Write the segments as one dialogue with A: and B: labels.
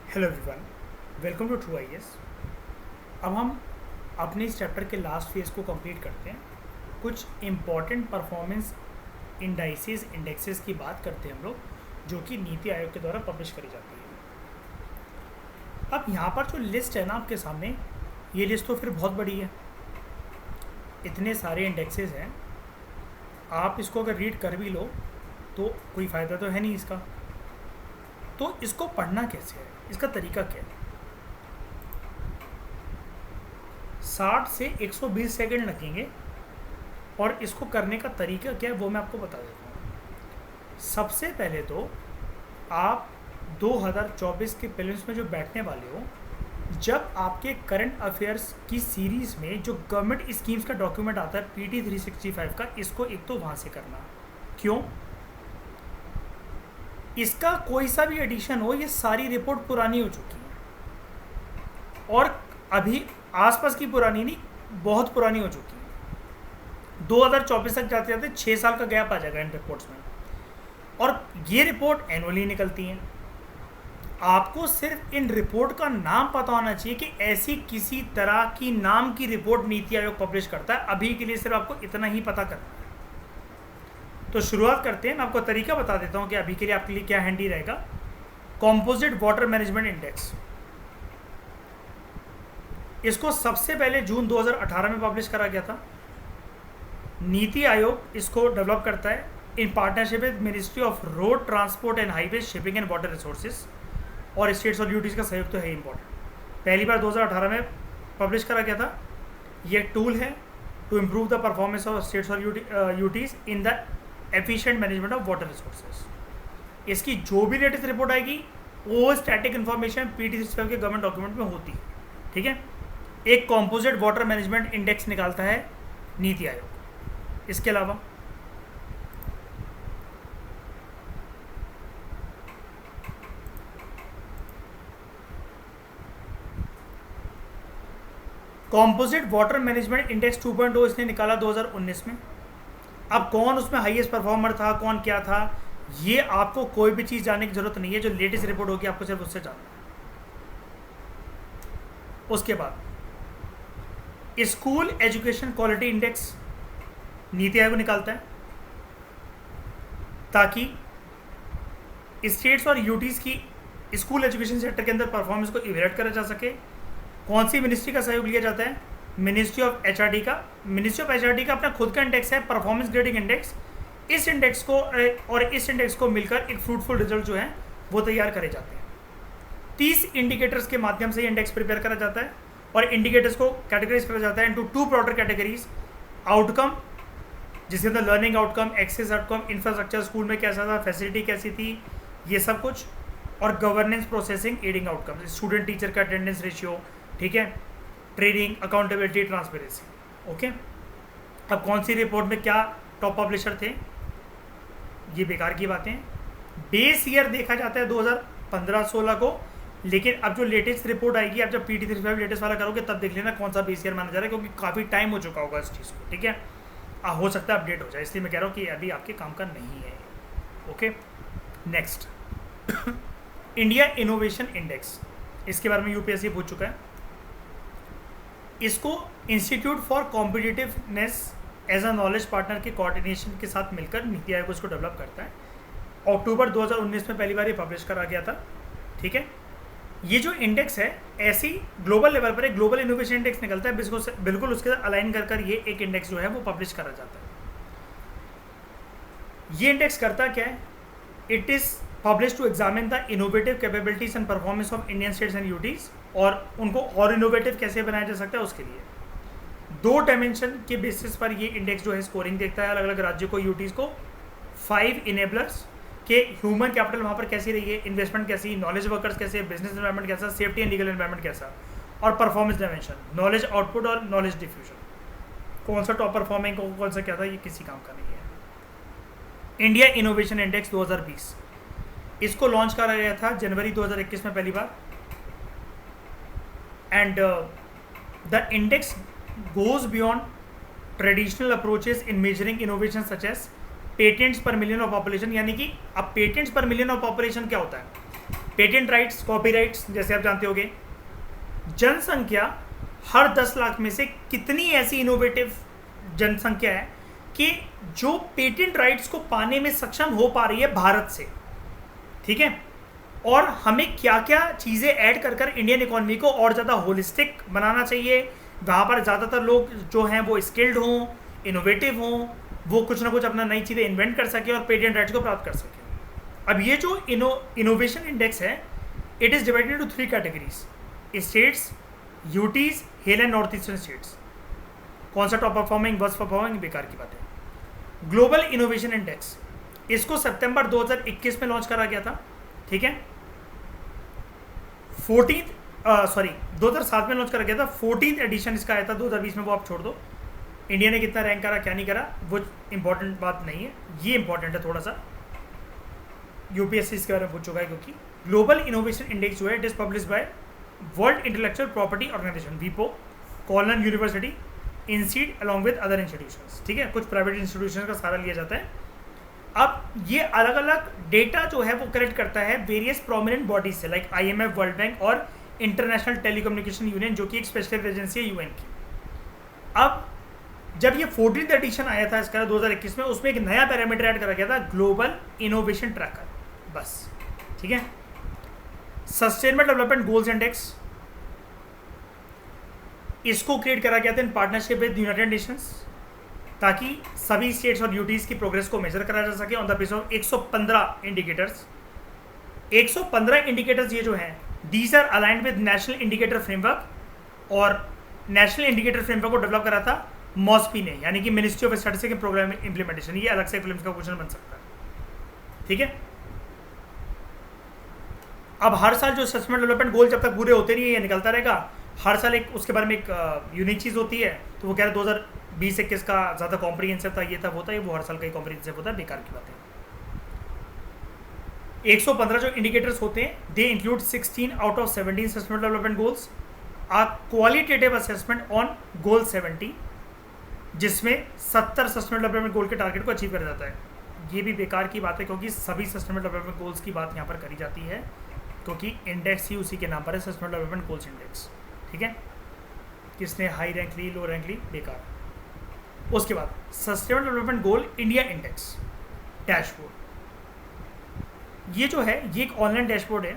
A: Hello everyone, welcome to True IAS. अब हम अपने इस चैप्टर के लास्ट फेज़ को कंप्लीट करते हैं। कुछ इम्पॉर्टेंट परफॉर्मेंस इंडाइसेस इंडेक्सेस की बात करते हैं हम लोग, जो कि नीति आयोग के द्वारा पब्लिश करी जाती है। अब यहाँ पर जो लिस्ट है ना आपके सामने, ये लिस्ट तो फिर बहुत बड़ी है, इतने सारे इंडेक्सेस हैं। आप इसको अगर रीड कर भी लो तो कोई फ़ायदा तो है नहीं इसका। तो इसको पढ़ना कैसे है, इसका तरीका क्या है? 60 से 120 सेकंड लगेंगे और इसको करने का तरीका क्या है वो मैं आपको बता देता हूँ। सबसे पहले तो आप 2024 के प्रीलिम्स में जो बैठने वाले हो, जब आपके करंट अफेयर्स की सीरीज़ में जो गवर्नमेंट स्कीम्स का डॉक्यूमेंट आता है PT 365 का, इसको एक तो वहाँ से करना। क्यों? इसका कोई सा भी एडिशन हो, ये सारी रिपोर्ट पुरानी हो चुकी है और अभी आसपास की पुरानी नहीं, बहुत पुरानी हो चुकी है। 2024 तक जाते जाते 6 साल का गैप आ जाएगा इन रिपोर्ट्स में, और ये रिपोर्ट एनुअली निकलती हैं। आपको सिर्फ इन रिपोर्ट का नाम पता होना चाहिए कि ऐसी किसी तरह की नाम की रिपोर्ट नीति आयोग पब्लिश करता है। अभी के लिए सिर्फ आपको इतना ही पता करना है। तो शुरुआत करते हैं। मैं आपको तरीका बता देता हूँ कि अभी के लिए आपके लिए क्या हैंडी रहेगा। कॉम्पोजिट वाटर मैनेजमेंट इंडेक्स, इसको सबसे पहले जून 2018 में पब्लिश करा गया था। नीति आयोग इसको डेवलप करता है in partnership with Ministry of road transport and highway, shipping and water resources, और स्टेट्स और यूटीज का सहयोग तो है इंपॉर्टेंट। पहली बार 2018 में पब्लिश करा गया था। ये टूल है to improve the performance of states और UTs in the efficient management of water resources. इसकी जो भी लेटेस्ट रिपोर्ट आएगी वो स्टैटिक इन्फॉर्मेशन PT 365 के गवर्नमेंट डॉक्यूमेंट में होती है। ठीक है, एक कॉम्पोजिट वाटर मैनेजमेंट इंडेक्स निकालता है नीति आयोग। इसके अलावा कॉम्पोजिट वाटर मैनेजमेंट इंडेक्स 2.0 इसने निकाला 2019 में। अब कौन उसमें हाईएस्ट परफॉर्मर था, कौन क्या था, ये आपको कोई भी चीज़ जानने की जरूरत नहीं है। जो लेटेस्ट रिपोर्ट होगी आपको सिर्फ उससे जानना है। उसके बाद school education quality index NITI आयोग निकालता है, ताकि स्टेट्स और यूटीज़ की स्कूल एजुकेशन सेक्टर के अंदर परफॉर्मेंस को इवेल्युएट करा जा सके। कौन सी मिनिस्ट्री का सहयोग लिया जाता है? मिनिस्ट्री ऑफ HRD का। मिनिस्ट्री ऑफ HRD का अपना खुद का इंडेक्स है, परफॉर्मेंस ग्रेडिंग इंडेक्स। इस इंडेक्स को मिलकर एक फ्रूटफुल रिजल्ट जो है वो तैयार करे जाते हैं। 30 इंडिकेटर्स के माध्यम से इंडेक्स प्रिपेयर करा जाता है और इंडिकेटर्स को कैटेगराइज करा जाता है इनटू 2 ब्रॉडर कैटेगरीज। आउटकम, जिसके अंदर learning outcome, access outcome, infrastructure school में कैसा था, फैसिलिटी कैसी थी, ये सब कुछ, और governance, processing, adding outcome, student teacher का अटेंडेंस रेशियो, ठीक है, ट्रेनिंग, अकाउंटेबिलिटी, ट्रांसपेरेंसी। ओके, अब कौन सी रिपोर्ट में क्या टॉप पब्लिशर थे, ये बेकार की बातें हैं। बेस ईयर देखा जाता है 2015-16 को, लेकिन अब जो लेटेस्ट रिपोर्ट आएगी, आप जब PT 365 लेटेस्ट वाला करोगे तब देख लेना कौन सा बेस ईयर माना जा रहा है, क्योंकि काफ़ी टाइम हो चुका होगा इस चीज़ को। ठीक है, हो सकता है अपडेट हो जाए, इसलिए मैं कह रहा हूँ कि अभी आपके काम का नहीं है। Okay, next India innovation index, इसके बारे में UPSC पूछ चुका है। इसको institute for competitiveness as a knowledge partner के कोऑर्डिनेशन के साथ मिलकर नीति आयोग इसको डेवलप करता है। अक्टूबर 2019 में पहली बार ये पब्लिश करा गया था। ठीक है, ये जो इंडेक्स है ऐसी ग्लोबल लेवल पर एक ग्लोबल इनोवेशन इंडेक्स निकलता है, बिल्कुल उसके साथ अलाइन कर ये एक इंडेक्स जो है वो पब्लिश करा जाता है। ये इंडेक्स करता क्या है? It is publish to examine the innovative capabilities and performance of Indian states and UTs, और उनको और इनोवेटिव कैसे बनाया जा सकता है उसके लिए 2 डायमेंशन के बेसिस पर ये इंडेक्स जो है स्कोरिंग देखता है अलग अलग राज्यों को, यूटीज को। 5 इनेबलर्स के ह्यूमन कैपिटल वहाँ पर कैसी रही है, इन्वेस्टमेंट कैसी, नॉलेज वर्कर्स कैसे, बिजनेस एनवायरमेंट कैसा, सेफ्टी एंड लीगल एनवायरमेंट कैसा, और परफॉर्मेंस डायमेंशन, नॉलेज आउटपुट और नॉलेज डिफ्यूजन। कौन सा टॉप परफॉर्मिंग, कौन सा क्या था, ये किसी काम का नहीं है। इंडिया इनोवेशन इंडेक्स 2020, इसको लॉन्च करा गया था जनवरी 2021 में पहली बार। And the index goes beyond traditional approaches in measuring innovation such as patents per million of population. यानी कि अब patents per million of population क्या होता है? पेटेंट राइट्स, कॉपी राइट्स, जैसे आप जानते होंगे। जनसंख्या, हर 10 लाख में से कितनी ऐसी इनोवेटिव जनसंख्या है कि जो पेटेंट राइट्स को पाने में सक्षम हो पा रही है भारत से, ठीक है। और हमें क्या क्या चीज़ें ऐड कर कर इंडियन इकोनॉमी को और ज़्यादा होलिस्टिक बनाना चाहिए, वहाँ पर ज़्यादातर लोग जो हैं वो स्किल्ड हों, इनोवेटिव हों, वो कुछ ना कुछ अपना नई चीज़ें इन्वेंट कर सकें और पेटेंट राइट्स को प्राप्त कर सकें। अब ये जो इनोवेशन इंडेक्स है, it is divided into 3 categories: states, UTs, hill and north eastern states. कौन सा टॉप परफॉर्मिंग, वर्स्ट परफॉर्मिंग, बेकार की बात है। ग्लोबल इनोवेशन इंडेक्स, इसको सितंबर 2021 में लॉन्च करा गया था, ठीक है। 2007 में लॉन्च करा गया था। 14th एडिशन इसका आया था 2020 में, वो आप छोड़ दो। इंडिया ने कितना रैंक करा, क्या नहीं करा, वो इंपॉर्टेंट बात नहीं है, ये इंपॉर्टेंट है थोड़ा सा। यूपीएससी इसके बारे में पूछ चुका है, क्योंकि ग्लोबल इनोवेशन इंडेक्स जो है, it is publish by World Intellectual Property Organization, वीपो, Cornell University, INSEAD along with other institutions, ठीक है। कुछ प्राइवेट इंस्टीट्यूशन का सारा लिया जाता है। अब ये अलग अलग डेटा जो है वो कलेक्ट करता है वेरियस प्रोमिनेंट बॉडीज से, लाइक IMF, वर्ल्ड बैंक और इंटरनेशनल टेलीकम्युनिकेशन यूनियन, जो कि एक स्पेशल एजेंसी है यूएन की। अब जब ये 14th एडिशन आया था इसका 2021 में, उसमें एक नया पैरामीटर ऐड करा गया था, ग्लोबल इनोवेशन ट्रैकर, बस, ठीक है। सस्टेनेबल डेवलपमेंट गोल्स इंडेक्स, इसको क्रिएट करा गया था in partnership with United Nations, ताकि सभी स्टेट्स और यूटीज की प्रोग्रेस को मेजर करा जा सके on the base of 115 indicators. 115 indicators ये जो हैं, these are aligned with national indicator framework, और नेशनल इंडिकेटर फ्रेमवर्क को डेवलप करा था मॉस्पी ने, यानी कि ministry of statistics and programme implementation. ये अलग से फिल्म का क्वेश्चन बन सकता है, ठीक है। अब हर साल जो सस्टेनेबल डेवलपमेंट गोल जब तक पूरे होते नहीं है, ये निकलता रहेगा। हर साल एक उसके बारे में एक यूनिक चीज़ होती है, तो वो कह रहे 2020-21 का ज़्यादा कॉम्प्रिहेंसिव था, ये था, होता है, वो हर साल का ही कॉम्प्रिहेंसिव होता है, बेकार की बात है। 115 जो इंडिकेटर्स होते हैं, they include 16 out of 17 sustainable development goals, a qualitative assessment on goal 70, जिसमें 70 सस्टेनेबल डेवलपमेंट गोल के टारगेट को अचीव करा जाता है। ये भी बेकार की बात है, क्योंकि सभी सस्टेनेबल डेवलपमेंट गोल्स की बात यहाँ पर करी जाती है, क्योंकि इंडेक्स ही उसी के नाम पर है, सस्टेनेबल डेवलपमेंट गोल्स इंडेक्स, ठीक है। किसने हाई रैंक ली, लो रैंक ली, बेकार। उसके बाद sustainable development goal India index dashboard, ये जो है, ये एक ऑनलाइन डैशबोर्ड है।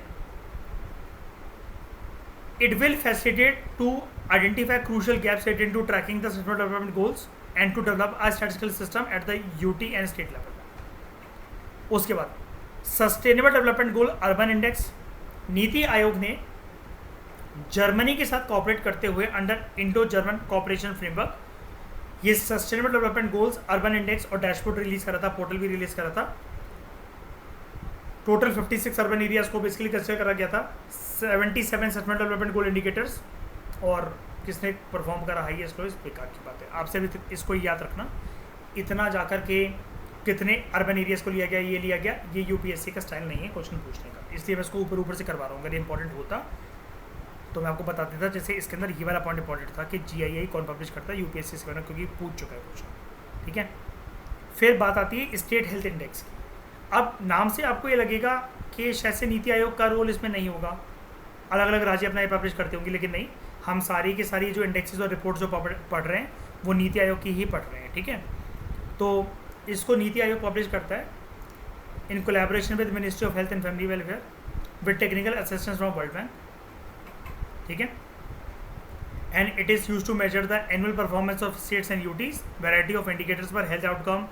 A: It will facilitate to identify crucial gaps related to tracking the sustainable development goals and to develop a statistical system at the UT and state level. उसके बाद sustainable development goal urban index, NITI Aayog ने Germany के साथ cooperate करते हुए under Indo German cooperation framework ये sustainable development goals urban index और dashboard release करा था, पोर्टल भी रिलीज करा था। टोटल 56 अर्बन एरियाज को बेसिकली कंसिडर करा गया था, 77 सस्टेनेबल डेवलपमेंट गोल इंडिकेटर्स, और किसने परफॉर्म करा हाईएस्ट लो, इस बेकार की बात है। आपसे भी इसको याद रखना, इतना जाकर के कितने अर्बन एरियाज को लिया गया, ये लिया गया, ये यूपीएससी का स्टाइल नहीं है क्वेश्चन पूछने का, इसलिए मैं इसको ऊपर ऊपर से करवा रहा हूँ। अगर ये इंपॉर्टेंट होता तो मैं आपको बता देता, जैसे इसके अंदर ये वाला पॉइंट इंपॉर्टेंट था कि GII कौन पब्लिश करता है, यूपीएससी से करना, क्योंकि पूछ चुका है क्वेश्चन, ठीक है। फिर बात आती है स्टेट हेल्थ इंडेक्स की। अब नाम से आपको ये लगेगा कि शायद से नीति आयोग का रोल इसमें नहीं होगा, अलग अलग राज्य अपना ये पब्लिश करते होंगे, लेकिन नहीं, हम सारी की सारी जो इंडेक्सेस और रिपोर्ट जो पढ़ रहे हैं वो नीति आयोग की ही पढ़ रहे हैं, ठीक है। तो इसको नीति आयोग पब्लिश करता है in collaboration with Ministry of Health and Family Welfare with technical assistance from World Bank, ठीक है। And it is use to measure the annual performance of states and UTs, variety of indicators पर health outcome,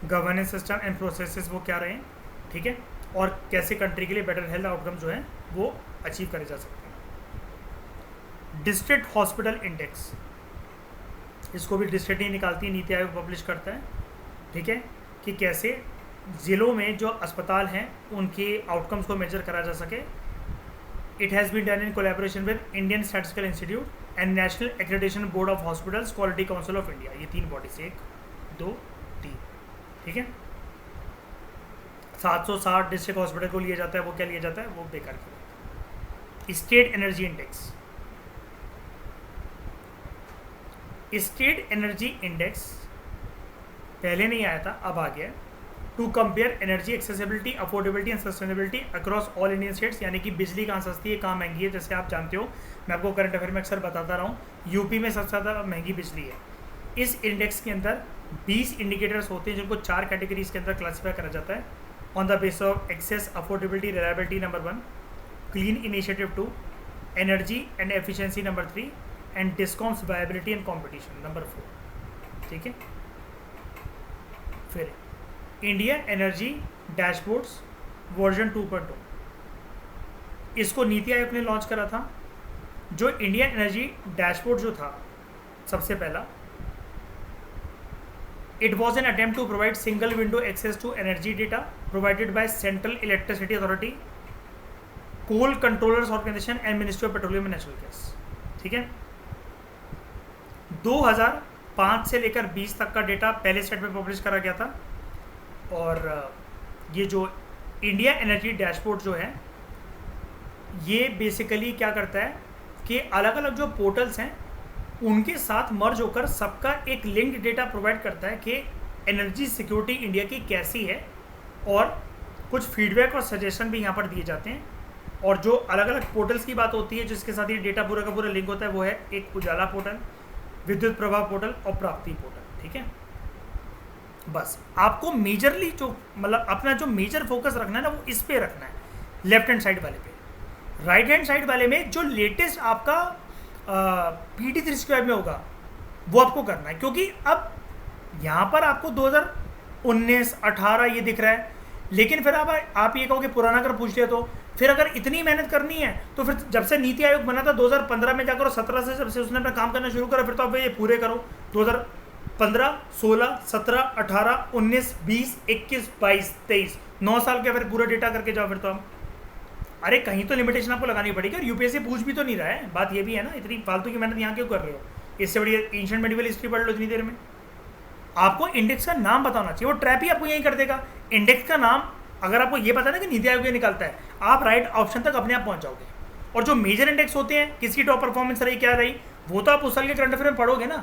A: governance system and processes वो क्या रहे हैं, ठीक है, और कैसे कंट्री के लिए बेटर हेल्थ आउटकम जो हैं वो अचीव करे जा सकते हैं। डिस्ट्रिक्ट हॉस्पिटल इंडेक्स, इसको भी डिस्ट्रिक्ट ही निकालती है, नीति आयोग पब्लिश करता है, ठीक है, कि कैसे ज़िलों में जो अस्पताल हैं उनके आउटकम्स को मेजर करा जा सके। It has been done in collaboration with Indian Statistical Institute and National Accreditation Board of Hospitals, Quality Council of India, ये 3 बॉडी से 1 2 3, ठीक है। 760 डिस्ट्रिक्ट हॉस्पिटल को लिया जाता है, वो क्या लिया जाता है, वो बेकार की बात है। State energy index, state energy index पहले नहीं आया था, अब आ गया है। To compare energy accessibility, affordability and sustainability across all Indian states, यानी कि बिजली कहाँ सस्ती है कहाँ महंगी है। जैसे आप जानते हो, मैं आपको करंट अफेयर में अक्सर बताता रहा हूँ, यूपी में सबसे ज़्यादा महंगी बिजली है। इस इंडेक्स के अंदर 20 इंडिकेटर्स होते हैं जिनको 4 कैटेगरीज के अंदर क्लासीफाई करा जाता है, on the base of access, affordability, reliability number 1, clean initiative 2, energy and efficiency number 3 and discoms viability and competition number 4। ठीक है, फिर इंडिया एनर्जी डैशबोर्ड्स वर्जन 2.2, इसको नीति आयोग ने लॉन्च करा था। जो इंडिया एनर्जी डैशबोर्ड जो था सबसे पहला, it was an attempt to provide single window access to energy data provided by central electricity authority, coal controllers organisation and ministry of petroleum and natural gas. ठीक है, 2005 से लेकर 20 तक का डेटा पहले सेट में पब्लिश करा गया था। और ये जो इंडिया एनर्जी डैशबोर्ड जो है, ये बेसिकली क्या करता है कि अलग अलग जो पोर्टल्स हैं उनके साथ मर्ज होकर सबका एक लिंक्ड डेटा प्रोवाइड करता है कि एनर्जी सिक्योरिटी इंडिया की कैसी है, और कुछ फीडबैक और सजेशन भी यहाँ पर दिए जाते हैं। और जो अलग अलग पोर्टल्स की बात होती है जिसके साथ ये डेटा पूरा का पूरा लिंक होता है, वो है एक उजाला पोर्टल, विद्युत प्रभाव पोर्टल और प्राप्ति पोर्टल। ठीक है, बस आपको मेजरली जो मतलब अपना जो मेजर फोकस रखना है ना, वो इस पे रखना है, लेफ्ट हैंड साइड वाले पे। राइट हैंड साइड वाले में जो लेटेस्ट आपका PT365 में होगा वो आपको करना है, क्योंकि अब यहाँ पर आपको 2019, 18 ये दिख रहा है, लेकिन फिर आप ये कहोगे पुराना अगर पूछ लिया तो फिर अगर इतनी मेहनत करनी है तो फिर जब से नीति आयोग बना था 2015 में जाकर, और 17 से जब से उसने अपना काम करना शुरू करा, फिर तो आप ये पूरे करो 2015, 16, 17, 18, 19, 20, 21, 22, 23, 9 साल के फिर पूरा डेटा करके जाओ फिर तो हम। अरे कहीं तो लिमिटेशन आपको लगानी पड़ेगी, और यूपीएससी पूछ भी तो नहीं रहा है, बात ये भी है ना, इतनी फालतू की मेहनत यहाँ क्यों कर रहे हो? इससे बढ़िया एंशिएंट मेडिवल हिस्ट्री पढ़ लो इतनी देर में। आपको इंडेक्स का नाम बताना चाहिए, वो ट्रैप ही आपको यही कर देगा। इंडेक्स का नाम अगर आपको ये पता है ना कि नीति आयोग ये निकालता है, आप राइट ऑप्शन तक अपने आप पहुंच जाओगे। और जो मेजर इंडेक्स होते हैं, किसकी टॉप परफॉर्मेंस रही क्या रही, वो तो आप उस साल के करंट अफेयर में पढ़ोगे ना।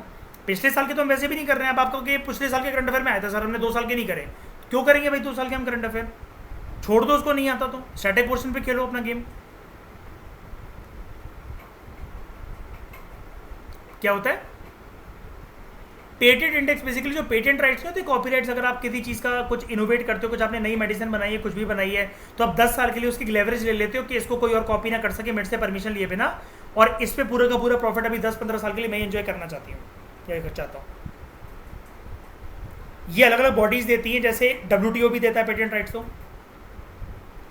A: पिछले साल के तो हम वैसे भी नहीं कर रहे हैं। अब आपको कि पिछले साल के करंट अफेयर में आया था सर, हमने 2 साल के नहीं करे, क्यों करेंगे भाई 2 साल के हम करंट अफेयर? छोड़ दो, उसको नहीं आता तो स्टैटिक पोर्शन पे खेलो अपना गेम। क्या होता है पेटेंट इंडेक्स? बेसिकली जो पेटेंट राइट्स होते हैं, कॉपी राइट्स, अगर आप किसी चीज़ का कुछ इनोवेट करते हो, कुछ आपने नई मेडिसिन बनाई है, कुछ भी बनाई है, तो आप 10 साल के लिए उसकी लेवरेज ले लेते हो कि इसको कोई और कॉपी ना कर सके मेरे से परमिशन लिए बिना, और इस पे पूरा का पूरा प्रॉफिट अभी 10-15 साल के लिए मैं एंजॉय करना चाहती हूँ, क्या चाहता हूँ। ये अलग अलग बॉडीज देती हैं, जैसे WTO भी देता है पेटेंट राइट्स, तो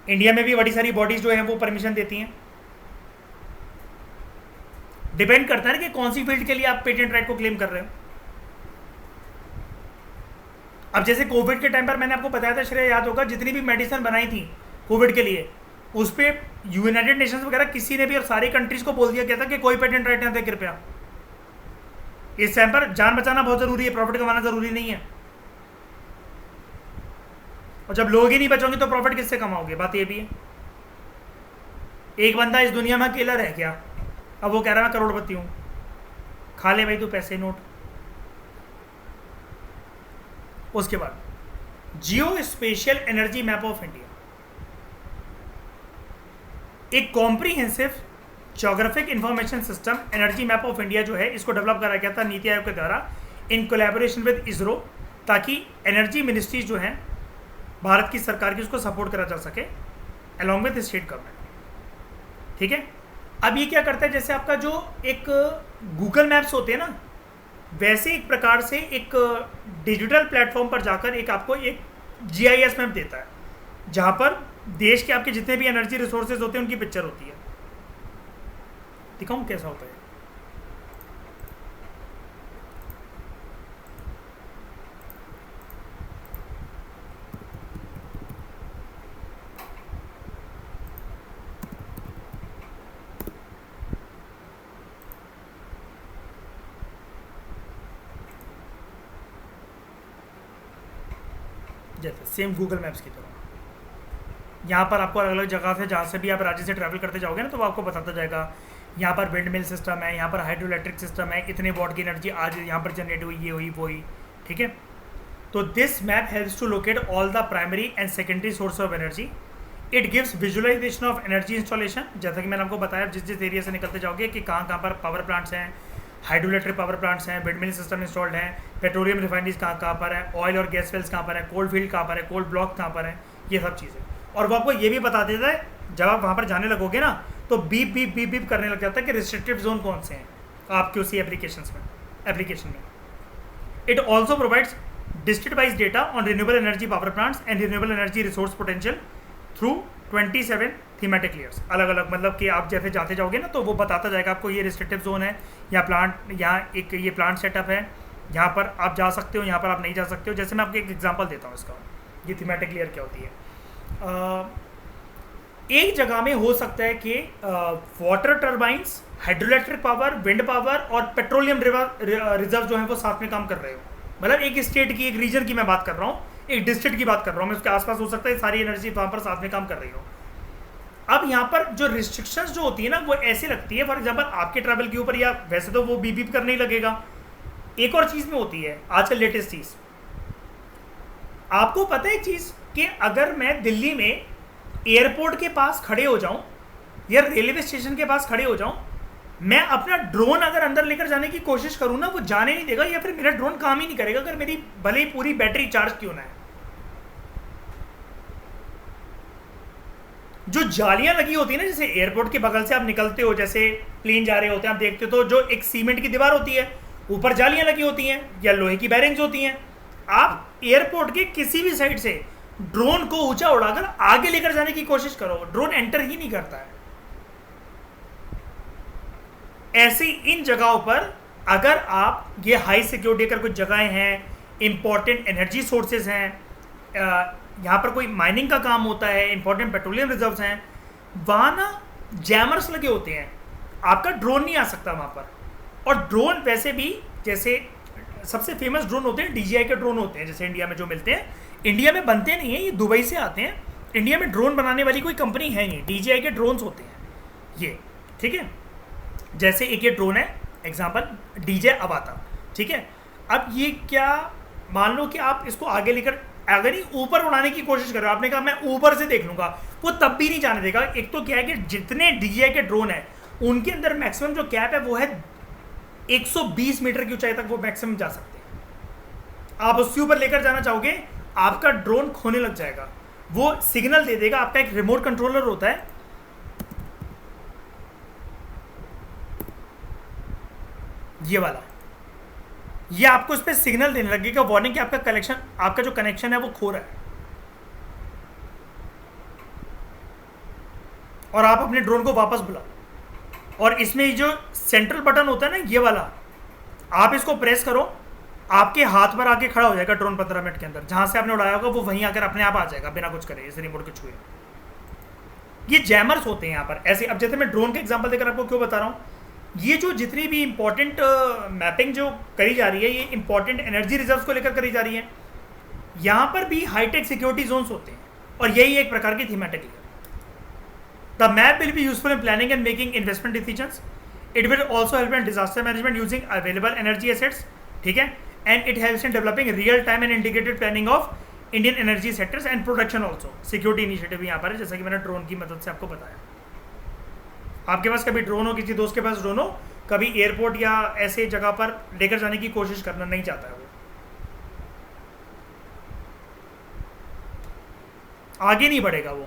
A: इंडिया में भी बड़ी सारी बॉडीज जो हैं वो परमिशन देती हैं। डिपेंड करता है ना कि कौन सी फील्ड के लिए आप पेटेंट राइट को क्लेम कर रहे हो। अब जैसे कोविड के टाइम पर मैंने आपको बताया था, श्रेय याद होगा, जितनी भी मेडिसिन बनाई थी कोविड के लिए, उस पर यूनाइटेड नेशंस वगैरह किसी ने भी और सारी कंट्रीज को बोल दिया गया था कि कोई पेटेंट राइट ना दे कृपया। इस टाइम पर जान बचाना बहुत जरूरी है, प्रॉफिट कमाना जरूरी नहीं है। और जब लोग ही नहीं बचोगे तो प्रॉफिट किससे कमाओगे? बात ये भी है। एक बंदा इस दुनिया में अकेला रह गया, अब वो कह रहा है मैं करोड़पति हूं, खा ले भाई तू पैसे नोट। उसके बाद geo spatial energy map of India, एक comprehensive geographic information system energy map of India जो है, इसको डेवलप करा गया था नीति आयोग के द्वारा इन कोलैबोरेशन विद इसरो, ताकि एनर्जी मिनिस्ट्रीज जो हैं भारत की सरकार की, उसको सपोर्ट करा जा सके अलॉन्ग विद स्टेट गवर्नमेंट। ठीक है, अब ये क्या करता है, जैसे आपका जो एक गूगल मैप्स होते हैं ना, वैसे एक प्रकार से एक डिजिटल प्लेटफॉर्म पर जाकर एक आपको एक GIS मैप देता है, जहाँ पर देश के आपके जितने भी एनर्जी रिसोर्सेज होते हैं उनकी पिक्चर होती है। दिखाऊं कैसा होता है? जैसे सेम गूगल मैप्स की तरह यहाँ पर आपको अलग अलग जगह से, जहाँ से भी आप राज्य से ट्रैवल करते जाओगे ना, तो वो आपको बताता जाएगा यहाँ पर विंड मिल सिस्टम है, यहाँ पर हाइड्रो इलेक्ट्रिक सिस्टम है, इतने वॉट की एनर्जी आज यहाँ पर जनरेट हुई, ये हुई वो हुई। ठीक है, तो this map helps to locate all the primary and secondary source of energy. It gives visualisation of energy installation. जैसा कि मैंने आपको बताया, जिस जिस एरिया से निकलते जाओगे कि कहाँ कहाँ पर पावर प्लांट्स हैं, हाइड्रोइलेक्ट्रिक पावर प्लांट्स हैं, विंडमिल सिस्टम इंस्टॉल्ड हैं, पेट्रोलियम रिफाइनरीज कहाँ कहाँ पर है, ऑयल और गैस वेल्स कहाँ पर है, कोल्ड फील्ड कहाँ पर है, कोल्ड ब्लॉक कहाँ पर है, ये सब चीज़ें. और वो आपको ये भी बता देता है जब आप वहाँ पर जाने लगोगे ना, तो बीप बीप बीप बीप करने लग जाता है कि रिस्ट्रिक्टेड जोन कौन से हैं आपके उसी एप्लीकेशन में. It also provides district wise data on renewable energy power plants and renewable energy resource potential through 27 thematic layers. अलग अलग, मतलब कि आप जैसे जाते जाओगे ना तो वो बताता जाएगा आपको ये रिस्ट्रिक्टिव जोन है, या प्लांट, यहाँ एक ये प्लांट सेटअप है, यहाँ पर आप जा सकते हो, यहाँ पर आप नहीं जा सकते हो. जैसे मैं आपको एक एग्जांपल देता हूँ इसका, ये थीमेटिक लेयर क्या होती है. एक जगह में हो सकता है कि water turbines, hydroelectric power, wind power और पेट्रोलियम रिजर्व जो है वो साथ में काम कर रहे हो. मतलब एक स्टेट की, एक रीजन की मैं बात कर रहा हूँ, एक डिस्ट्रिक्ट की बात कर रहा हूँ मैं, उसके आसपास हो सकता है सारी एनर्जी वहाँ पर साथ में काम कर रही हो. अब यहाँ पर जो रिस्ट्रिक्शंस जो होती है ना वो ऐसी लगती है, फॉर एग्जांपल आपके ट्रैवल के ऊपर, या वैसे तो वो बीप बीप करने ही लगेगा. एक और चीज़ में होती है आजकल लेटेस्ट चीज़, आपको पता है एक चीज़ कि अगर मैं दिल्ली में एयरपोर्ट के पास खड़े हो जाऊं या रेलवे स्टेशन के पास खड़े हो जाऊं, मैं अपना ड्रोन अगर अंदर लेकर जाने की कोशिश करूं ना, वो जाने नहीं देगा, या फिर मेरा ड्रोन काम ही नहीं करेगा अगर मेरी भले ही पूरी बैटरी चार्ज क्यों ना है. जो जालियां लगी होती है ना, जैसे एयरपोर्ट के बगल से आप निकलते हो, जैसे प्लेन जा रहे होते हैं, आप देखते हो तो जो एक सीमेंट की दीवार होती है, ऊपर जालियां लगी होती हैं या लोहे की बैरिंग्स होती हैं. आप एयरपोर्ट के किसी भी साइड से ड्रोन को ऊंचा उड़ाकर आगे लेकर जाने की कोशिश करो, ड्रोन एंटर ही नहीं करता है. ऐसे इन जगहों पर अगर आप ये हाई सिक्योरिटी, अगर कुछ जगहें हैं, इंपॉर्टेंट एनर्जी सोर्सेज हैं, यहाँ पर कोई माइनिंग का काम होता है, इंपॉर्टेंट पेट्रोलियम रिजर्व्स हैं, वहाँ ना जैमर्स लगे होते हैं, आपका ड्रोन नहीं आ सकता वहाँ पर. और ड्रोन वैसे भी, जैसे सबसे फेमस ड्रोन होते हैं DJI के ड्रोन होते हैं, जैसे इंडिया में जो मिलते हैं, इंडिया में बनते नहीं हैं, ये दुबई से आते हैं. इंडिया में ड्रोन बनाने वाली कोई कंपनी है नहीं, DJI के ड्रोन्स होते हैं ये, ठीक है. जैसे एक ये ड्रोन है एग्जांपल, DJI अवाता, ठीक है. अब ये क्या, मान लो कि आप इसको आगे लेकर, अगर ही ऊपर उड़ाने की कोशिश कर रहे हो, आपने कहा मैं ऊपर से देख लूंगा, वो तब भी नहीं जाने देगा. एक तो क्या है कि जितने DJI के ड्रोन है उनके अंदर मैक्सिमम जो कैप है वो है 120 मीटर की ऊंचाई तक वो मैक्सिमम जा सकते हैं. आप उसके ऊपर लेकर जाना चाहोगे, आपका ड्रोन खोने लग जाएगा. वो सिग्नल दे देगा, आपका एक रिमोट कंट्रोलर होता है, ये वाला, ये आपको इस पर सिग्नल देने लगेगा, वार्निंग कि आपका जो कनेक्शन है वो खो रहा है, और आप अपने ड्रोन को वापस बुलाओ. और इसमें जो सेंट्रल बटन होता है ना, ये वाला, आप इसको प्रेस करो, आपके हाथ पर आके खड़ा हो जाएगा ड्रोन 15 मिनट के अंदर. जहां से आपने उड़ाया होगा वो वहीं आकर अपने आप आ जाएगा बिना कुछ करे, इस रिमोट के छुए. ये जैमर्स होते हैं यहाँ पर ऐसे. अब जैसे मैं ड्रोन का एग्जांपल देकर आपको क्यों बता रहा हूँ, ये जो जितनी भी इंपॉर्टेंट मैपिंग जो करी जा रही है, ये इंपॉर्टेंट एनर्जी रिजर्व्स को लेकर करी जा रही है. यहाँ पर भी हाईटेक सिक्योरिटी जोन्स होते हैं, और यही एक प्रकार की थीमेटिक है. The map will be useful in planning and making investment decisions. It will also help in disaster management using available energy assets, ठीक है. And it helps in developing real time and integrated planning of Indian energy sectors and production also. Security initiative यहाँ पर है, जैसा कि मैंने drone की मदद से आपको बताया. आपके पास कभी ड्रोन हो, किसी दोस्त के पास ड्रोन हो, कभी एयरपोर्ट या ऐसे जगह पर लेकर जाने की कोशिश करना नहीं चाहता है, वो आगे नहीं बढ़ेगा वो.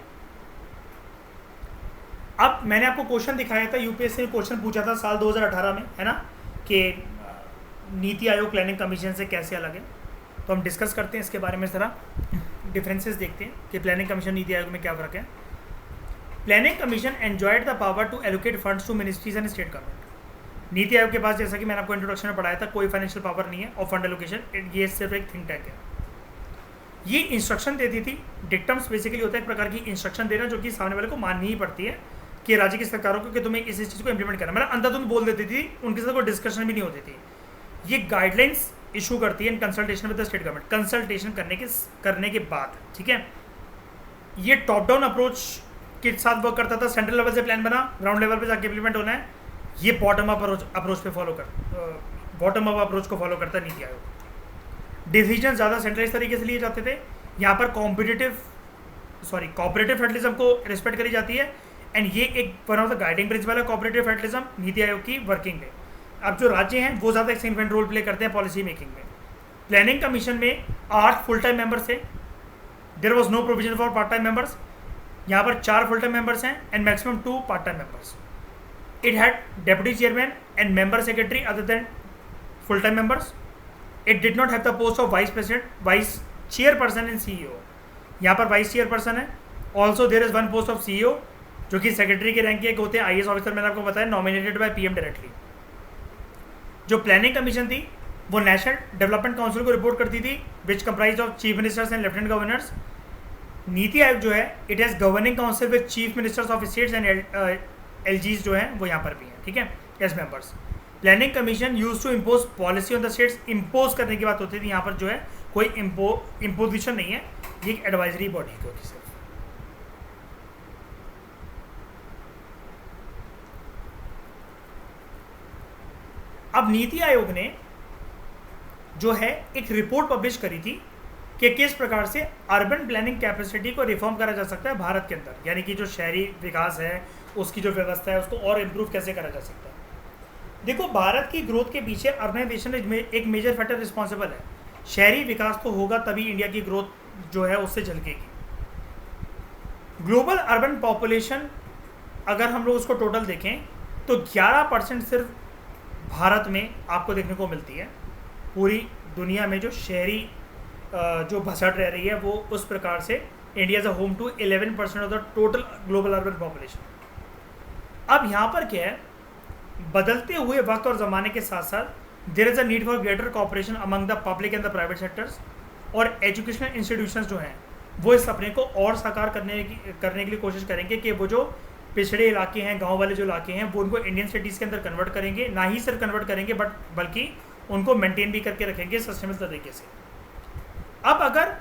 A: अब मैंने आपको क्वेश्चन दिखाया था, यूपीएससी ने क्वेश्चन पूछा था साल 2018 में, है ना, कि नीति आयोग प्लानिंग कमीशन से कैसे अलग है. तो हम डिस्कस करते हैं इसके बारे में, ज़रा डिफरेंसेस देखते हैं कि प्लानिंग कमीशन नीति आयोग में क्या फ़र्क है. Planning commission enjoyed the power to allocate funds to ministries and state government. NITI Aayog के पास, जैसा कि मैंने आपको इंट्रोडक्शन में पढ़ाया था, कोई फाइनेंशियल पावर नहीं है और फंड एलोकेशन ये सिर्फ एक थिंक टैंक है. ये इंस्ट्रक्शन देती थी. डिक्टम्स बेसिकली होता है एक प्रकार की इंस्ट्रक्शन देना जो कि सामने वाले को माननी ही पड़ती है कि राज्य की सरकारों को कि तुम्हें इस चीज़ को इंप्लीमेंट करना. मतलब अंधाधुंध बोल देती थी, उनके साथ कोई डिस्कशन भी नहीं होती थी. ये गाइडलाइंस इशू करती है in consultation with the state government. Consultation करने के बाद, ठीक है, ये टॉप डाउन अप्रोच के साथ वर्क करता था. सेंट्रल लेवल से प्लान बना, ग्राउंड लेवल पे जाके इंप्लीमेंट होना है. ये बॉटम अप अप्रोच को फॉलो करता है नीति आयोग. डिसीजन ज़्यादा सेंट्रलाइज तरीके से लिए जाते थे। यहाँ पर कॉपरेटिव फेडरलिज्म को रिस्पेक्ट करी जाती है, एंड ये एक one of the guiding principal है कॉपरेटिव फेडरलिज्म नीति आयोग की वर्किंग में। अब जो राज्य हैं वो ज़्यादा एक सिग्निफिकेंट रोल प्ले करते हैं पॉलिसी मेकिंग में। प्लानिंग कमीशन में 8 फुल टाइम मेंबर्स थे, there was no provision for part time members. यहाँ पर 4 फुल टाइम मेंबर्स हैं and maximum 2 part time members. It had deputy chairman and member secretary other than full time members. It did not have the post of vice chairperson in CEO। यहाँ पर vice chairperson है। Also there is one post of CEO जो कि secretary के rank के एक होते हैं, IAS ऑफिसर मैंने आपको बताया, नॉमिनेटेड बाय PM डायरेक्टली। जो प्लानिंग कमीशन थी वो नेशनल डेवलपमेंट काउंसिल को रिपोर्ट करती थी, which comprise of chief ministers and lieutenant governors. NITI Aayog जो है it has governing council with chief ministers of states and LGs जो हैं वो यहाँ पर भी हैं, ठीक है, as members. Planning commission use to impose policy on the states. Impose करने की बात होती थी, यहाँ पर जो है कोई इम्पोजिशन नहीं है, ये एक एडवाइजरी बॉडी होगी सिर्फ। अब नीति आयोग ने जो है एक रिपोर्ट पब्लिश करी थी कि किस प्रकार से अर्बन प्लानिंग कैपेसिटी को रिफॉर्म करा जा सकता है भारत के अंदर, यानी कि जो शहरी विकास है उसकी जो व्यवस्था है उसको और इम्प्रूव कैसे करा जा सकता है। देखो, भारत की ग्रोथ के पीछे अर्बनाइजेशन एक मेजर फैक्टर रिस्पॉन्सिबल है। शहरी विकास तो होगा तभी इंडिया की ग्रोथ जो है उससे झलकेगी। ग्लोबल अर्बन पॉपुलेशन अगर हम लोग उसको टोटल देखें तो 11% सिर्फ भारत में आपको देखने को मिलती है। पूरी दुनिया में जो शहरी जो भसड़ रह रही है वो उस प्रकार से India is a home to 11% of the total global urban population. अब यहाँ पर क्या है, बदलते हुए वक्त और ज़माने के साथ साथ there is a need for greater cooperation among the public and the private sectors, और एजुकेशनल इंस्टीट्यूशंस जो हैं वो इस सपने को और साकार करने के लिए कोशिश करेंगे कि वो जो पिछड़े इलाके हैं, गांव वाले जो इलाके हैं, वो उनको इंडियन सिटीज़ के अंदर कन्वर्ट करेंगे। ना ही सिर्फ कन्वर्ट करेंगे बल्कि उनको मेंटेन भी करके रखेंगे सस्टेनेबल तरीके से। अब अगर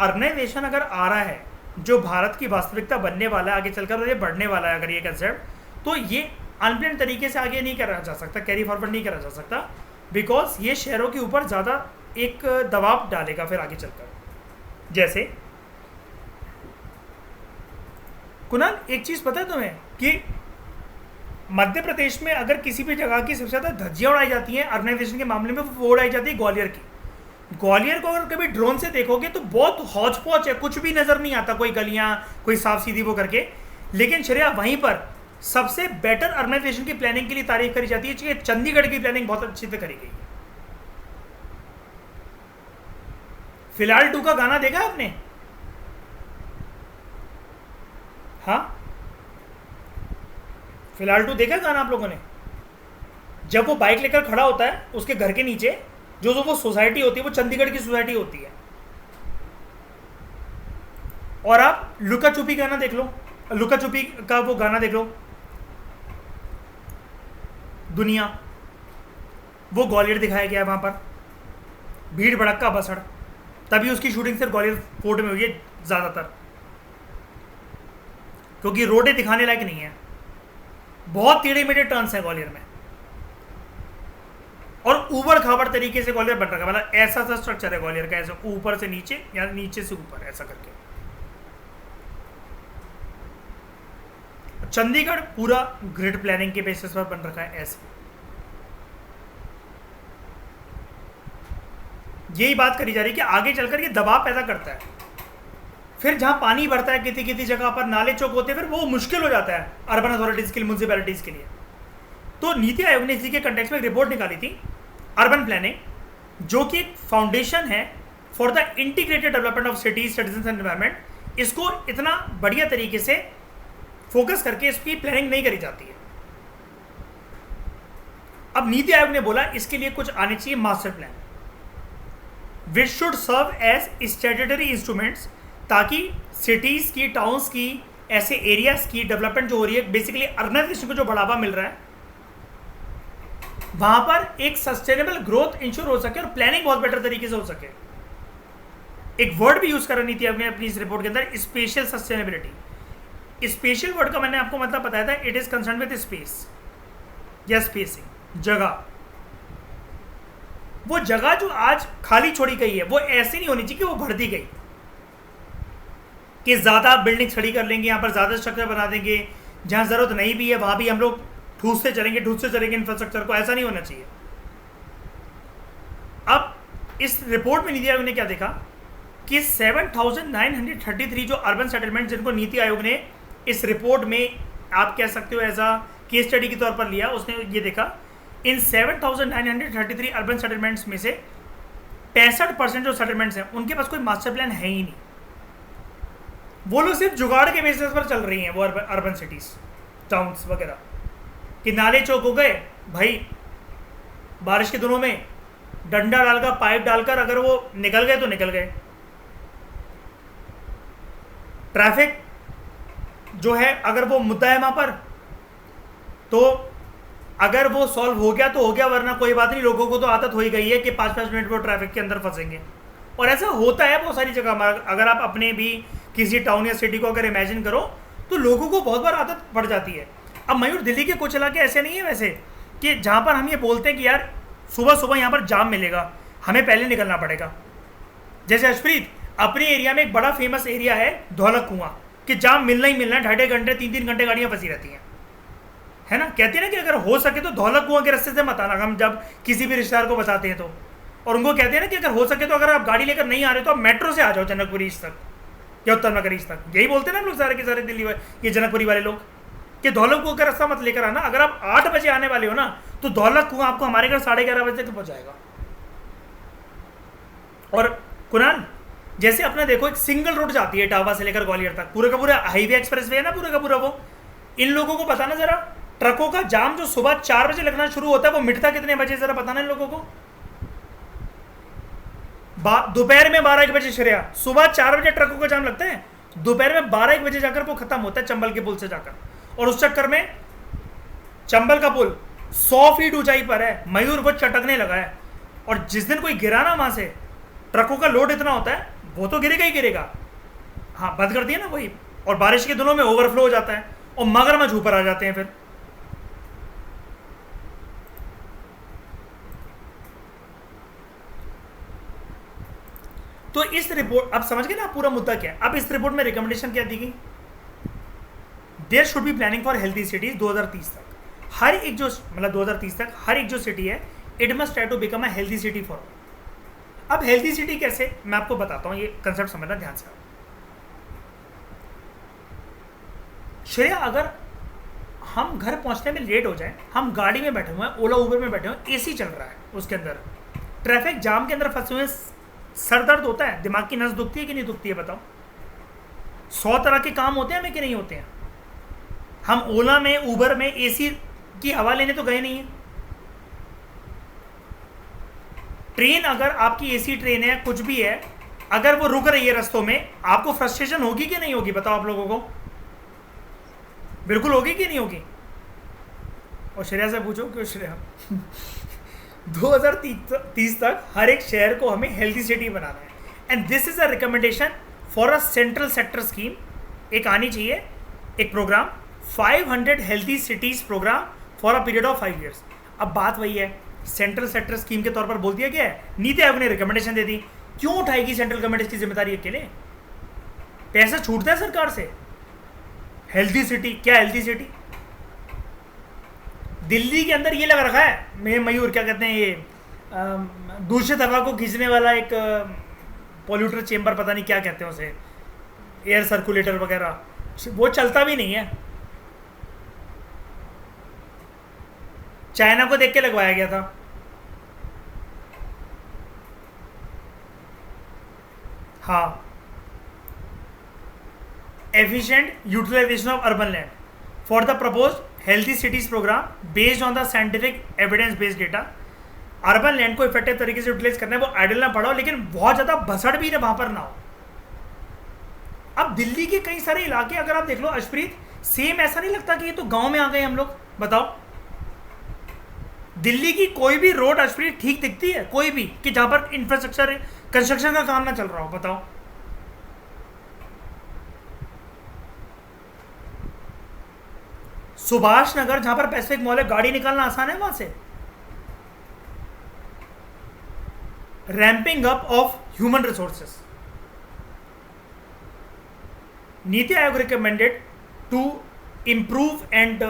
A: अर्बनाइजेशन अगर आ रहा है जो भारत की वास्तविकता बनने वाला है आगे चलकर, और ये बढ़ने वाला है अगर ये कंसेप्ट, तो ये अनप्लान तरीके से आगे नहीं करा जा सकता, कैरी फॉरवर्ड नहीं करा जा सकता, बिकॉज ये शहरों के ऊपर ज़्यादा एक दबाव डालेगा फिर आगे चलकर। जैसे कुणाल, एक चीज़ पता है तुम्हें कि मध्य प्रदेश में अगर किसी भी जगह की सबसे ज़्यादा धज्जियाँ उड़ाई जाती हैं अर्बनाइजेशन के मामले में, वो उड़ाई जाती है ग्वालियर की। ग्वालियर को अगर कभी ड्रोन से देखोगे तो बहुत हौच पौच है, कुछ भी नज़र नहीं आता, कोई गलियाँ कोई साफ सीधी वो करके। लेकिन श्रेया वहीं पर सबसे बेटर अर्बनाइजेशन की प्लानिंग के लिए तारीफ करी जाती है कि चंडीगढ़ की प्लानिंग बहुत अच्छी से करी गई है। फिलहाल 2 का गाना देखा आपने? हाँ, फिलहाल 2 देखा गाना आप लोगों ने? जब वो बाइक लेकर खड़ा होता है उसके घर के नीचे जो वो सोसाइटी होती है वो चंडीगढ़ की सोसाइटी होती है। और आप लुका छुपी गाना देख लो, लुका छुपी का वो गाना देख लो दुनिया, वो ग्वालियर दिखाया गया है। वहां पर भीड़ भड़क्का बसड़, तभी उसकी शूटिंग सिर्फ ग्वालियर फोर्ट में हुई है ज़्यादातर, क्योंकि रोडें दिखाने लायक नहीं है, बहुत टेढ़े मेढ़े टर्न्स हैं ग्वालियर में, और ऊबड़ खाबड़ तरीके से ग्वालियर बन रखा है। मतलब ऐसा सा स्ट्रक्चर है ग्वालियर का, ऐसे ऊपर से नीचे या नीचे से ऊपर ऐसा करके। चंडीगढ़ पूरा ग्रिड प्लानिंग के बेसिस पर बन रखा है ऐसे। यही बात करी जा रही है कि आगे चलकर ये दबाव पैदा करता है। फिर जहां पानी भरता है किसी किसी जगह पर, नाले चौक होते हैं, फिर वो मुश्किल हो जाता है अर्बन अथॉरिटीज़ के लिए, म्यूनसिपैलिटीज़ के लिए। तो नीति आयोग ने इसी के कंटेक्स्ट में एक रिपोर्ट निकाली थी, अर्बन प्लानिंग, जो कि एक फाउंडेशन है for the integrated development of cities, citizen and environment. इसको इतना बढ़िया तरीके से फोकस करके इसकी प्लानिंग नहीं करी जाती है। अब नीति आयोग ने बोला इसके लिए कुछ आने चाहिए master plan, which should serve as statutory instruments, ताकि सिटीज़ की, टाउन्स की, ऐसे एरियाज़ की डेवलपमेंट जो हो रही है, बेसिकली अर्बनाइजेशन को जो बढ़ावा मिल रहा है, वहां पर एक सस्टेनेबल ग्रोथ इंश्योर हो सके और प्लानिंग बहुत बेटर तरीके से हो सके। एक वर्ड भी यूज करा नीति आयोग ने अपनी इस रिपोर्ट के अंदर, स्पेशल सस्टेनेबिलिटी। स्पेशल वर्ड का मैंने आपको मतलब बताया था, it is concern with space या स्पेसिंग, जगह। वो जगह जो आज खाली छोड़ी गई है वो ऐसी नहीं होनी चाहिए कि वो भर दी गई, कि ज़्यादा बिल्डिंग खड़ी कर लेंगे, यहाँ पर ज़्यादा स्ट्रक्चर बना देंगे, जहाँ ज़रूरत नहीं भी है वहाँ भी हम लोग ठूसते चलेंगे इंफ्रास्ट्रक्चर को। ऐसा नहीं होना चाहिए। अब इस रिपोर्ट में नीति आयोग ने क्या देखा कि 7,933 जो अर्बन सेटलमेंट जिनको नीति आयोग ने इस रिपोर्ट में, आप कह सकते हो ऐसा केस स्टडी के तौर पर लिया, उसने ये देखा इन 7,933 अर्बन सेटलमेंट्स में से 65% जो सेटलमेंट्स हैं उनके पास कोई मास्टर प्लान है ही नहीं। वो लोग सिर्फ जुगाड़ के बेसिस पर चल रही हैं, वो अर्बन सिटीज टाउन्स वगैरह, कि नाले चौक हो गए भाई, बारिश के दिनों में डंडा डालकर पाइप डालकर अगर वो निकल गए तो निकल गए। ट्रैफिक जो है अगर वो मुद्दा है वहां पर, तो अगर वो सॉल्व हो गया तो हो गया, वरना कोई बात नहीं। लोगों को तो आदत हो ही गई है कि 5-5 मिनट वो ट्रैफिक के अंदर फंसेंगे, और ऐसा होता है बहुत सारी जगह। अगर आप अपने भी किसी टाउन या सिटी को अगर इमेजिन करो तो लोगों को बहुत बार आदत पड़ जाती है। अब मयूर, दिल्ली के कुछ इलाके ऐसे नहीं है वैसे कि जहाँ पर हम ये बोलते हैं कि यार सुबह सुबह यहाँ पर जाम मिलेगा, हमें पहले निकलना पड़ेगा। जैसे अर्शप्रीत, अपने एरिया में एक बड़ा फेमस एरिया है धौलक कुआं, कि जाम मिलना ही मिलना है, 2.5 घंटे 3-3 घंटे गाड़ियाँ फंसी रहती हैं, है ना। कहते हैं ना कि अगर हो सके तो धौलक कुआं के रास्ते से मत आना, हम जब किसी भी रिश्तेदार को बताते हैं तो। और उनको कहते हैं ना कि अगर हो सके तो अगर आप गाड़ी लेकर नहीं आ रहे तो आप मेट्रो से आ जाओ जनकपुरी ईस्ट तक या उत्तर नगर ईस्ट तक। यही बोलते हैं ना हम लोग सारे के सारे दिल्ली ये जनकपुरी वाले लोग, कि धौलक कुआं का रास्ता मत लेकर आना। अगर आप 8 बजे आने वाले हो ना तो धौलक कुआं आपको हमारे घर 11:30 बजे तक पहुंचाएगा। और कुणाल, जैसे अपने देखो एक सिंगल रोड जाती है इटावा से लेकर ग्वालियर तक, पूरा का पूरा हाईवे एक्सप्रेस वे है ना, पूरा का पूरा। वो इन लोगों को बताना जरा, ट्रकों का जाम जो सुबह 4 बजे लगना शुरू होता है वो मिटता कितने बजे, जरा बताना इन लोगों को। दोपहर में 12-1 बजे श्रेया, सुबह 4 बजे ट्रकों का जाम लगता है, दोपहर में 12-1 बजे जाकर वो खत्म होता है चंबल के पुल से जाकर। और उस चक्कर में चंबल का पुल 100 फीट ऊंचाई पर है मयूर, वो चटकने लगा है। और जिस दिन कोई गिरा ना वहां से, ट्रकों का लोड इतना होता है वो तो गिरेगा ही गिरेगा। हाँ, बंद कर दिया ना वही। और बारिश के दिनों में ओवरफ्लो हो जाता है और मगरमच्छ ऊपर आ जाते हैं फिर। तो इस रिपोर्ट, अब समझ गए ना पूरा मुद्दा क्या है। अब इस रिपोर्ट में रिकमेंडेशन क्या दी गई, there should be planning for healthy cities 2030 तक। हर एक जो मतलब 2030 तक हर एक जो सिटी है, it must try to become a healthy city for. अब हेल्थी सिटी कैसे, मैं आपको बताता हूँ, ये कंसेप्ट समझना ध्यान से। श्रेया, अगर हम घर पहुंचने में लेट हो जाए, हम गाड़ी में बैठे हुए हैं, ओला उबर में बैठे हुए हैं, एसी चल रहा है, उसके अंदर ट्रैफिक जाम के अंदर फंसे हुए, सर दर्द होता है, दिमाग की नस दुखती है कि नहीं दुखती है बताओ। 100 तरह के काम होते हैं हमें कि नहीं होते हैं। हम ओला में उबर में एसी की हवा लेने तो गए नहीं है। ट्रेन, अगर आपकी एसी ट्रेन है, कुछ भी है, अगर वो रुक रही है रास्तों में, आपको फ्रस्ट्रेशन होगी कि नहीं होगी बताओ आप लोगों को। बिल्कुल होगी कि नहीं होगी। और श्रेया से पूछो क्यों श्रेया 2030 तक हर एक शहर को हमें हेल्थी सिटी बनाना है, and this is a recommendation for a central sector scheme. एक आनी चाहिए एक programme, 500 healthy cities programme for a period of 5 years। अब बात वही है, सेंट्रल सेक्टर स्कीम के तौर पर बोल दिया गया है, नीति आयोग ने रिकमेंडेशन दे दी। क्यों उठाएगी सेंट्रल गवर्नमेंट इसकी जिम्मेदारी अकेले, पैसा छूटता है सरकार से। हेल्थी सिटी, क्या हेल्थी सिटी, दिल्ली के अंदर ये लग रखा है, मैं मयूर क्या कहते हैं, ये दूषित हवा को खींचने वाला एक पॉल्यूटर चेम्बर, पता नहीं क्या कहते हैं उसे, एयर सर्कुलेटर वगैरह, वो चलता भी नहीं है। चाइना को देख के लगवाया गया था। हाँ, efficient utilisation of urban land for the proposed healthy cities programme based on the scientific evidence based data. Urban land को इफेक्टिव तरीके से यूटिलाइज करना है, वो आइडल ना पड़ा हो, लेकिन बहुत ज़्यादा भसड़ भी वहाँ पर ना हो। अब दिल्ली के कई सारे इलाके अगर आप देख लो अर्शप्रीत, सेम ऐसा नहीं लगता कि ये तो गांव में आ गए हम लोग, बताओ। दिल्ली की कोई भी रोड अर्शप्रीत ठीक दिखती है कोई भी, कि जहाँ पर इंफ्रास्ट्रक्चर कंस्ट्रक्शन का काम ना चल रहा हो, बताओ। सुभाष नगर जहां पर पैसिफिक मॉल है, गाड़ी निकालना आसान है वहां से। Ramping up of human resources. NITI Aayog recommended to improve and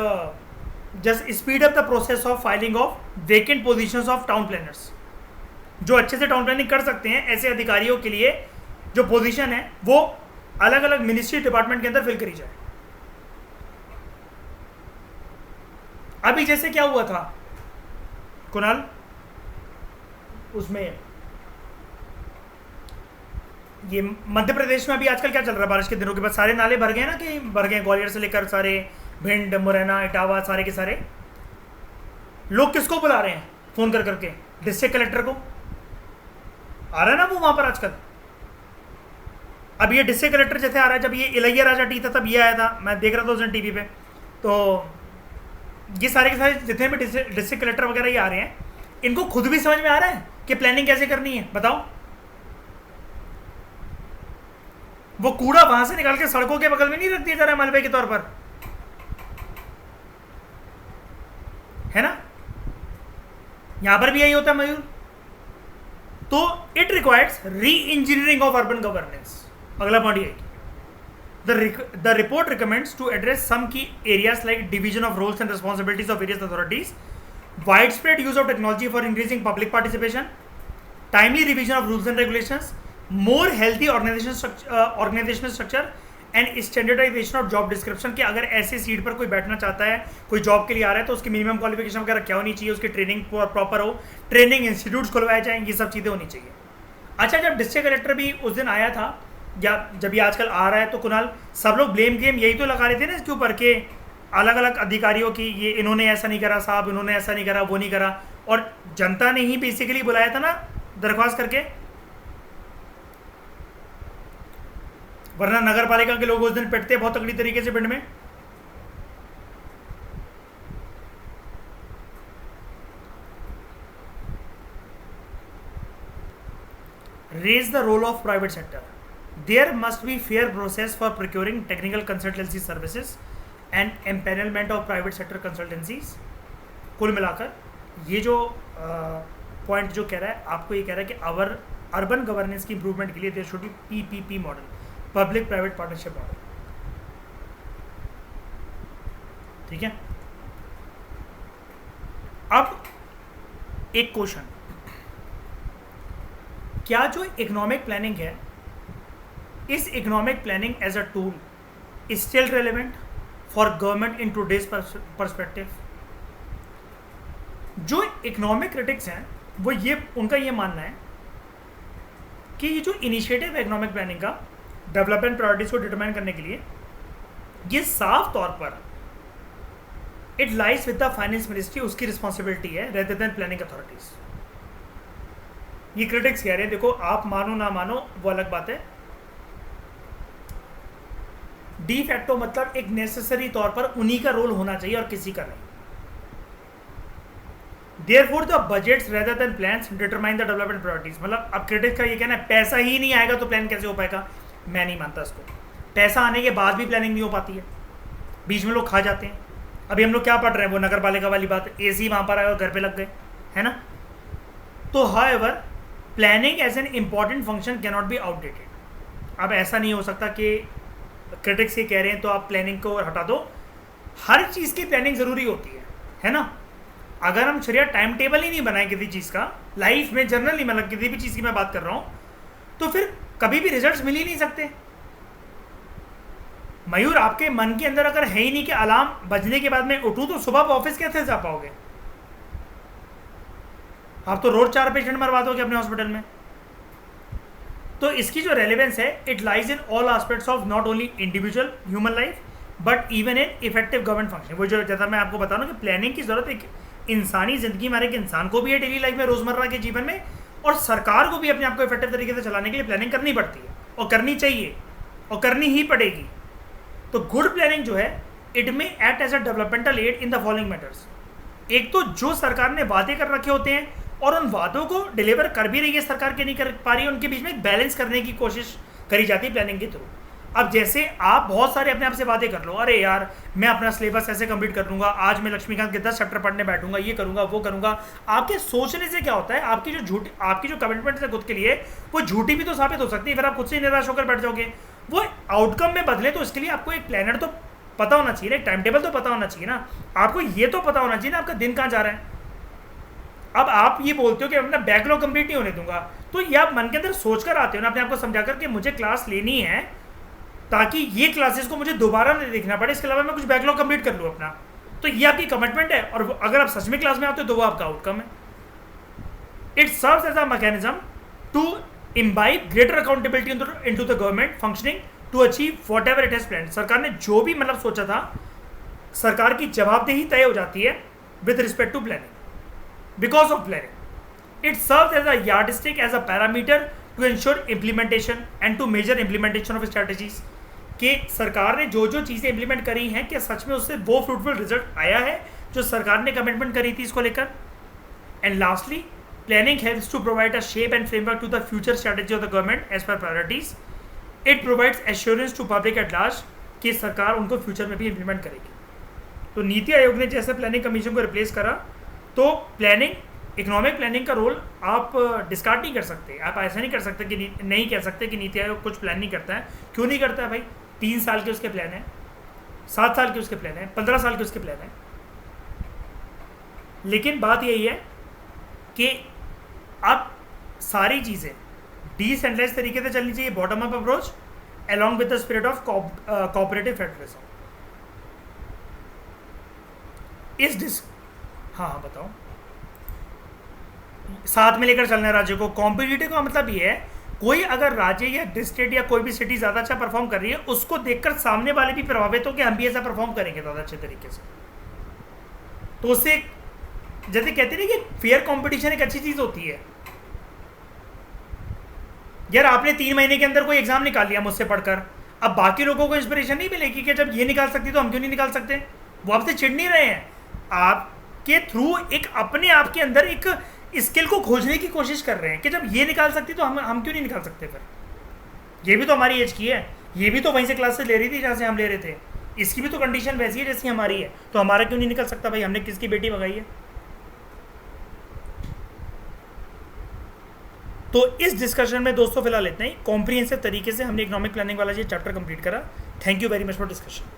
A: just speed up the process of filing of vacant positions of town planners. जो अच्छे से टाउन प्लानिंग कर सकते हैं ऐसे अधिकारियों के लिए जो पोजीशन है वो अलग अलग मिनिस्ट्री डिपार्टमेंट के अंदर फिल करी जाए. अभी जैसे क्या हुआ था कुणाल, उसमें ये मध्य प्रदेश में अभी आजकल क्या चल रहा है, बारिश के दिनों के बाद सारे नाले भर गए ना, कि भर गए ग्वालियर से लेकर सारे भिंड, मुरैना, इटावा, सारे के सारे. लोग किसको बुला रहे हैं फोन कर करके? डिस्ट्रिक्ट कलेक्टर को. आ रहा है ना वो वहां पर आजकल. अब ये डिस्ट्रिक्ट कलेक्टर जैसे आ रहा है, जब ये इलैया राजा टी था तब ये आया था, मैं देख रहा था उस दिन टीवी पे. तो ये सारे के सारे जितने भी डिस्ट्रिक्ट कलेक्टर वगैरह ये आ रहे हैं, इनको खुद भी समझ में आ रहा है कि प्लानिंग कैसे करनी है. बताओ, वो कूड़ा वहां से निकाल के सड़कों के बगल में नहीं रख दिया जा रहा है मलबे के तौर पर, है ना? यहां पर भी यही होता है मयूर. तो it requires reengineering of urban governance. अगला पॉइंट ये, the report recommends to address some key areas like division of roles and responsibilities of various authorities, widespread use of technology for increasing public participation, timely revision of rules and regulations, more healthy organizational structure and standardization of job description. कि अगर ऐसे seat पर कोई बैठना चाहता है, कोई job के लिए आ रहा है, तो उसकी मिनिमम क्वालिफिकेशन वगैरह क्या होनी चाहिए, उसकी ट्रेनिंग प्रॉपर हो, ट्रेनिंग इंस्टीट्यूट्स खुलवाए जाएँ, ये सब चीज़ें होनी चाहिए. अच्छा, जब डिस्ट्रिक्ट कलेक्टर भी उस दिन आया था, या जब ये आजकल आ रहा है, तो कुणाल सब लोग ब्लेम गेम यही तो लगा रहे थे ना इसके ऊपर के अलग अलग अधिकारियों की, ये इन्होंने ऐसा नहीं करा साहब, इन्होंने ऐसा नहीं करा, वो नहीं करा. और जनता ने ही बेसिकली बुलाया था ना दरख्वास्त करके, वरना नगर पालिका के लोग उस दिन पिटते बहुत तगड़ी तरीके से पिंड में. Raise the role of private sector. There must be fair process for procuring technical consultancy services and empanelment of private sector consultancies. कुल मिलाकर ये जो पॉइंट जो कह रहा है, आपको ये कह रहा है कि अवर अर्बन गवर्नेंस की इंप्रूवमेंट के लिए there should be PPP model, public private partnership model. ठीक है. अब एक क्वेश्चन, क्या जो इकोनॉमिक प्लानिंग है, इस economic planning as a tool is still relevant for government in today's perspective? जो इकोनॉमिक क्रिटिक्स हैं वो ये, उनका ये मानना है कि ये जो इनिशिएटिव है इकोनॉमिक प्लानिंग का डेवलपमेंट प्रायोरिटीज को डिटरमाइन करने के लिए, ये साफ तौर पर it lies with the finance ministry, उसकी रिस्पॉन्सिबिलिटी है रेदर देन प्लानिंग अथॉरिटीज. ये क्रिटिक्स कह रहे हैं. देखो, आप मानो ना मानो वो अलग बात है. डी फैक्टो मतलब एक नेसेसरी तौर पर उन्हीं का रोल होना चाहिए और किसी का नहीं. Therefore the budgets rather than plans determine the development priorities. मतलब अब क्रिटिक्स का ये कहना है पैसा ही नहीं आएगा तो प्लान कैसे हो पाएगा. मैं नहीं मानता इसको. पैसा आने के बाद भी प्लानिंग नहीं हो पाती है, बीच में लोग खा जाते हैं. अभी हम लोग क्या पढ़ रहे हैं, वो नगर पालिका वाली बात, एसी वहाँ पर आए और घर पे लग गए, है ना. तो however planning as an important function can not be outdated. अब ऐसा नहीं हो सकता कि क्रिटिक्स ये कह रहे हैं तो आप प्लानिंग को हटा दो. हर चीज़ की प्लानिंग ज़रूरी होती है ना. अगर हम शरिया टाइम टेबल ही नहीं बनाए किसी चीज़ का, लाइफ में जनरली, मतलब किसी भी चीज़ की मैं बात कर रहा हूँ, तो फिर कभी भी रिजल्ट्स मिल ही नहीं सकते. मयूर, आपके मन के अंदर अगर है ही नहीं कि अलार्म बजने के बाद मैं उठूँ तो सुबह ऑफिस कैसे जा पाओगे? आप तो रोज 4 पेशेंट मरवा दोगे अपने हॉस्पिटल में. तो इसकी जो रेलेवेंस है, it lies in all aspects of not only individual human life but even in effective government function. वो जो जैसा मैं आपको बता रहा हूँ कि प्लानिंग की जरूरत एक इंसानी ज़िंदगी में, हर एक इंसान को भी है डेली लाइफ में, रोज़मर्रा के जीवन में, और सरकार को भी अपने आप को इफेक्टिव तरीके से चलाने के लिए प्लानिंग करनी पड़ती है और करनी चाहिए और करनी ही पड़ेगी. तो गुड प्लानिंग जो है, इट में act as a developmental aid in the following matters. एक तो जो सरकार ने वादे कर रखे होते हैं और उन वादों को डिलीवर कर भी रही है सरकार, के नहीं कर पा रही है, उनके बीच में बैलेंस करने की कोशिश करी जाती है प्लानिंग के थ्रू. अब जैसे आप बहुत सारे अपने आप से बातें कर लो, अरे यार मैं अपना सिलेबस ऐसे कंप्लीट कर लूंगा, आज मैं लक्ष्मीकांत के 10 चैप्टर पढ़ने बैठूंगा, ये करूंगा वो करूंगा। आपके सोचने से क्या होता है, आपकी जो कमिटमेंट है खुद के लिए वो झूठी भी तो साबित हो सकती है, फिर आप खुद से निराश होकर बैठ जाओगे। वो आउटकम में बदले तो इसके लिए आपको एक प्लानर तो पता होना चाहिए ना, एक टाइम टेबल तो पता होना चाहिए ना, आपको ये तो पता होना चाहिए ना आपका दिन कहाँ जा रहा है। अब आप ये बोलते हो कि अपना बैकलॉग कंप्लीट नहीं होने दूंगा, तो ये आप मन के अंदर सोच कर आते हो ना अपने आप को समझा कर कि मुझे क्लास लेनी है ताकि ये क्लासेस को मुझे दोबारा नहीं देखना पड़े, इसके अलावा मैं कुछ बैकलॉग कंप्लीट कर लूँ अपना। तो ये आपकी कमिटमेंट है, और अगर आप सच में क्लास में आते हो तो वो आपका आउटकम है। It serves as a mechanism to imbibe greater accountability into the government functioning to achieve whatever it has plan. सरकार ने जो भी मतलब सोचा था, सरकार की जवाबदेही तय हो जाती है with respect to planning, because of planning. It serves as a yardstick, as a parameter to ensure implementation and to measure implementation of strategies. कि सरकार ने जो जो चीज़ें इंप्लीमेंट करी हैं, क्या सच में उससे वो फ्रूटफुल रिजल्ट आया है जो सरकार ने कमिटमेंट करी थी इसको लेकर। And lastly, planning helps to provide a shape and framework to the future strategy of the government as per priorities. It provides assurance to public at large कि सरकार उनको फ्यूचर में भी इंप्लीमेंट करेगी। तो नीति आयोग ने जैसे प्लानिंग कमीशन को रिप्लेस करा, तो प्लानिंग, इकोनॉमिक प्लानिंग का रोल आप डिस्कार्ड नहीं कर सकते। आप ऐसा नहीं कर सकते कि नहीं कह सकते कि नीति आयोग कुछ प्लान नहीं करता है। क्यों नहीं करता है भाई? 3 साल के उसके प्लान है, 7 साल के उसके प्लान है, 15 साल के उसके प्लान है। लेकिन बात यही है कि अब सारी चीज़ें डिसेंट्रलाइज तरीके से चलनी चाहिए, bottom up approach along with the spirit of cooperative federalism. हाँ बताओ। साथ में लेकर चलना है राज्य को। कॉम्पिटिटिव का मतलब ये है, कोई अगर राज्य या डिस्ट्रिक्ट या कोई भी सिटी ज़्यादा अच्छा परफॉर्म कर रही है, उसको देखकर सामने वाले भी प्रभावित हो कि हम भी ऐसा परफॉर्म करेंगे ज़्यादा अच्छे तरीके से। तो उससे जैसे कहते हैं कि फेयर कंपटीशन एक अच्छी चीज़ होती है। यार आपने 3 महीने के अंदर कोई एग्जाम निकाल लिया मुझसे पढ़कर, अब बाकी लोगों को इंस्पिरेशन नहीं मिलेगी कि जब ये निकाल सकती तो हम क्यों नहीं निकाल सकते? वो आपसे चिढ़ नहीं रहे हैं, आपके थ्रू एक अपने आप के अंदर एक स्किल को खोजने की कोशिश कर रहे हैं कि जब ये निकाल सकती तो हम क्यों नहीं निकाल सकते? फिर ये भी तो हमारी एज की है, ये भी तो वहीं से क्लास से ले रही थी जहाँ से हम ले रहे थे, इसकी भी तो कंडीशन वैसी है जैसी हमारी है, तो हमारा क्यों नहीं निकल सकता? भाई हमने किसकी बेटी भगाई है? तो इस डिस्कशन में दोस्तों फिलहाल इतना ही। कॉम्प्रिहेंसिव तरीके से हमने इकोनॉमिक प्लानिंग वाला ये चैप्टर कंप्लीट करा। Thank you very much for discussion.